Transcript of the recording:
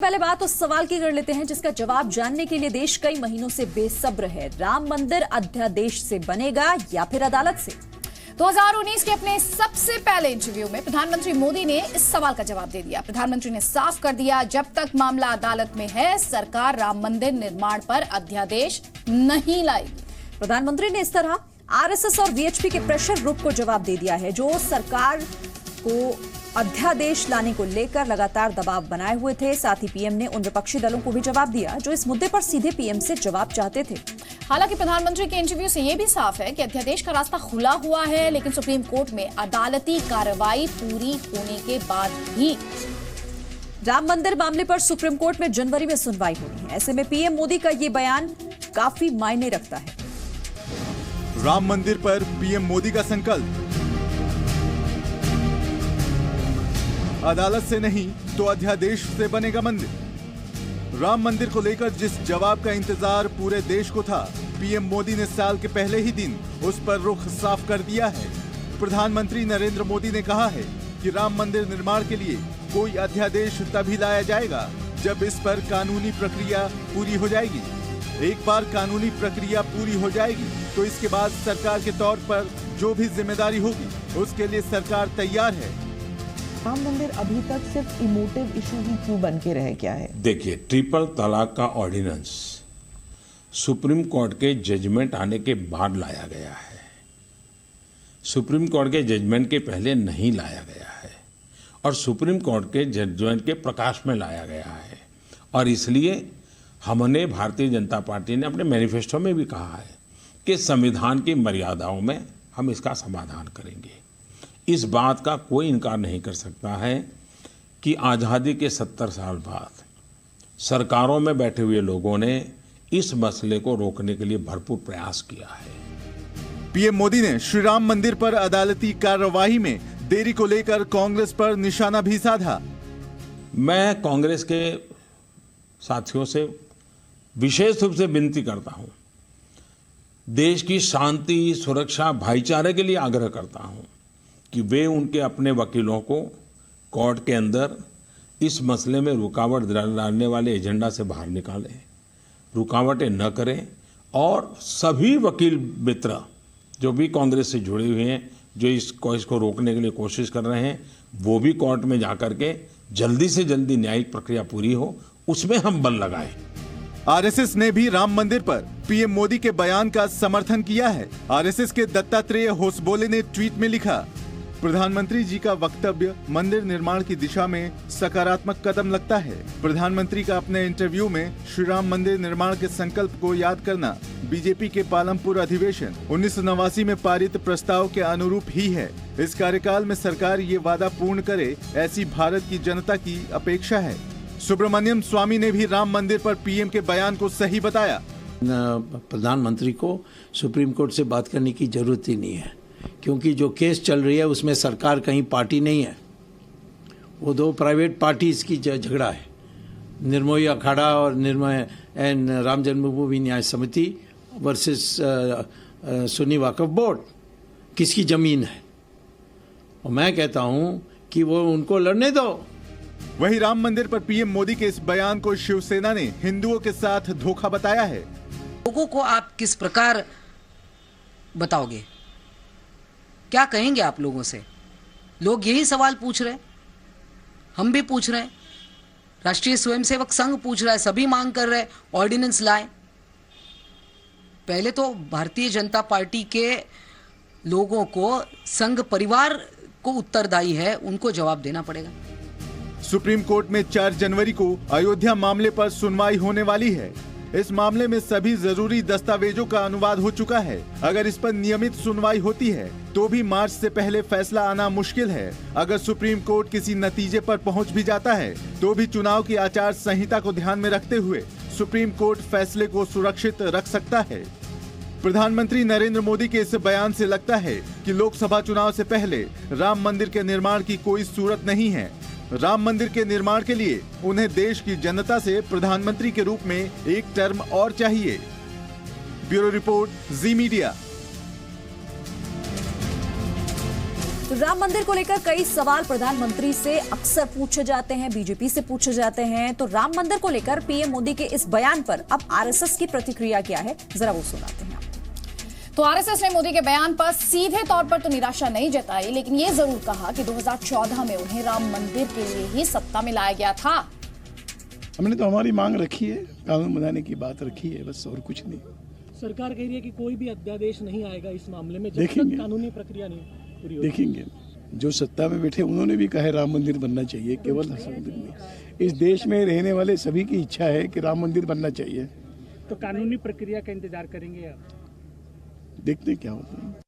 पहले बात उस सवाल की कर लेते हैं जिसका जवाब जानने के लिए देश कई महीनों से बेसब्र है। राम मंदिर अध्यादेश से बनेगा या फिर अदालत से? 2019 के अपने सबसे पहले इंटरव्यू में प्रधानमंत्री मोदी ने इस सवाल का जवाब दे दिया। प्रधानमंत्री ने साफ कर दिया, जब तक मामला अदालत में है सरकार राम मंदिर निर्माण पर अध्यादेश नहीं लाएगी। प्रधानमंत्री ने इस तरह आरएसएस और वीएचपी के प्रेशर ग्रुप को जवाब दे दिया है, जो सरकार को अध्यादेश लाने को लेकर लगातार दबाव बनाए हुए थे। साथ ही पीएम ने उन विपक्षी दलों को भी जवाब दिया जो इस मुद्दे पर सीधे पीएम से जवाब चाहते थे। हालांकि प्रधानमंत्री के इंटरव्यू से यह भी साफ है कि अध्यादेश का रास्ता खुला हुआ है, लेकिन सुप्रीम कोर्ट में अदालती कार्रवाई पूरी होने के बाद भी राम मंदिर मामले पर सुप्रीम कोर्ट में जनवरी में सुनवाई होनी है। ऐसे में पीएम मोदी का ये बयान काफी मायने रखता है। राम मंदिर पर पीएम मोदी का संकल्प, अदालत से नहीं तो अध्यादेश से बनेगा मंदिर। राम मंदिर को लेकर जिस जवाब का इंतजार पूरे देश को था, पीएम मोदी ने साल के पहले ही दिन उस पर रुख साफ कर दिया है। प्रधानमंत्री नरेंद्र मोदी ने कहा है कि राम मंदिर निर्माण के लिए कोई अध्यादेश तभी लाया जाएगा जब इस पर कानूनी प्रक्रिया पूरी हो जाएगी। एक बार कानूनी प्रक्रिया पूरी हो जाएगी तो इसके बाद सरकार के तौर पर जो भी जिम्मेदारी होगी उसके लिए सरकार तैयार है। राम मंदिर अभी तक सिर्फ इमोटिव इशू ही क्यों बन के रह गया है? देखिए, ट्रिपल तलाक का ऑर्डिनेंस सुप्रीम कोर्ट के जजमेंट आने के बाद लाया गया है। सुप्रीम कोर्ट के जजमेंट के पहले नहीं लाया गया है और सुप्रीम कोर्ट के जजमेंट के प्रकाश में लाया गया है। और इसलिए हमने, भारतीय जनता पार्टी ने अपने मैनिफेस्टो में भी कहा है कि संविधान की मर्यादाओं में हम इसका समाधान करेंगे। इस बात का कोई इनकार नहीं कर सकता है कि आज़ादी के 70 साल बाद सरकारों में बैठे हुए लोगों ने इस मसले को रोकने के लिए भरपूर प्रयास किया है। पीएम मोदी ने श्री राम मंदिर पर अदालती कार्यवाही में देरी को लेकर कांग्रेस पर निशाना भी साधा। मैं कांग्रेस के साथियों से विशेष रूप से विनती करता हूं, देश की शांति, सुरक्षा, भाईचारे के लिए आग्रह करता हूं कि वे उनके अपने वकीलों को कोर्ट के अंदर इस मसले में रुकावट डालने वाले एजेंडा से बाहर निकालें, रुकावटें न करें और सभी वकील मित्र जो भी कांग्रेस से जुड़े हुए हैं, जो इसको रोकने के लिए कोशिश कर रहे हैं, वो भी कोर्ट में जाकर के जल्दी से जल्दी न्यायिक प्रक्रिया पूरी हो, उसमें हम बल लगाएं। आरएसएस ने भी राम मंदिर पर पीएम मोदी के बयान का समर्थन किया है। आरएसएस के दत्तात्रेय होसबोले ने ट्वीट में लिखा, प्रधानमंत्री जी का वक्तव्य मंदिर निर्माण की दिशा में सकारात्मक कदम लगता है। प्रधानमंत्री का अपने इंटरव्यू में श्री राम मंदिर निर्माण के संकल्प को याद करना बीजेपी के पालमपुर अधिवेशन 1989 में पारित प्रस्ताव के अनुरूप ही है। इस कार्यकाल में सरकार ये वादा पूर्ण करे, ऐसी भारत की जनता की अपेक्षा है। सुब्रमण्यम स्वामी ने भी राम मंदिर पर पीएम के बयान को सही बताया। प्रधानमंत्री को सुप्रीम कोर्ट से बात करने की जरूरत ही नहीं है, क्योंकि जो केस चल रही है उसमें सरकार कहीं पार्टी नहीं है, वो दो प्राइवेट पार्टीज की झगड़ा है। निर्मोही अखाड़ा और निर्मोही एंड राम जन्मभूमि न्याय समिति वर्सेस सुन्नी वक्फ बोर्ड, किसकी जमीन है। और मैं कहता हूं कि वो उनको लड़ने दो। वहीं राम मंदिर पर पीएम मोदी के इस बयान को शिवसेना ने हिंदुओं के साथ धोखा बताया है। लोगों को आप किस प्रकार बताओगे, क्या कहेंगे आप लोगों से? लोग यही सवाल पूछ रहे हैं, हम भी पूछ रहे हैं, राष्ट्रीय स्वयंसेवक संघ पूछ रहा है, सभी मांग कर रहे हैं ऑर्डिनेंस लाएं। पहले तो भारतीय जनता पार्टी के लोगों को, संघ परिवार को उत्तरदायी है, उनको जवाब देना पड़ेगा। सुप्रीम कोर्ट में 4 जनवरी को अयोध्या मामले पर सुनवाई होने वाली है। इस मामले में सभी जरूरी दस्तावेजों का अनुवाद हो चुका है। अगर इस पर नियमित सुनवाई होती है तो भी मार्च से पहले फैसला आना मुश्किल है। अगर सुप्रीम कोर्ट किसी नतीजे पर पहुंच भी जाता है तो भी चुनाव की आचार संहिता को ध्यान में रखते हुए सुप्रीम कोर्ट फैसले को सुरक्षित रख सकता है। प्रधानमंत्री नरेंद्र मोदी के इस बयान से लगता है कि लोकसभा चुनाव से पहले राम मंदिर के निर्माण की कोई सूरत नहीं है। राम मंदिर के निर्माण के लिए उन्हें देश की जनता से प्रधानमंत्री के रूप में एक टर्म और चाहिए। ब्यूरो रिपोर्ट, जी मीडिया। तो राम मंदिर को लेकर कई सवाल प्रधानमंत्री से अक्सर पूछे जाते हैं, बीजेपी से पूछे जाते हैं। तो राम मंदिर को लेकर पीएम मोदी के इस बयान पर अब आरएसएस की प्रतिक्रिया क्या है, जरा वो सुनाते हैं। तो आरएसएस ने मोदी के बयान पर सीधे तौर पर तो निराशा नहीं जताई, लेकिन ये जरूर कहा कि 2014 में उन्हें राम मंदिर के लिए ही सत्ता में लाया गया था। हमने तो हमारी मांग रखी है, कानून बनाने की बात रखी है, बस और कुछ नहीं। सरकार कह रही है कि कोई भी अध्यादेश नहीं आएगा इस मामले में जब देखेंगे, तक कानूनी प्रक्रिया नहीं पूरी होगी। देखेंगे, जो सत्ता में बैठे उन्होंने भी कहा है राम मंदिर बनना चाहिए, केवल राम मंदिर नहीं। इस देश में रहने वाले सभी की इच्छा है कि राम मंदिर बनना चाहिए। तो कानूनी प्रक्रिया का इंतजार करेंगे आप? देखते क्या होता है।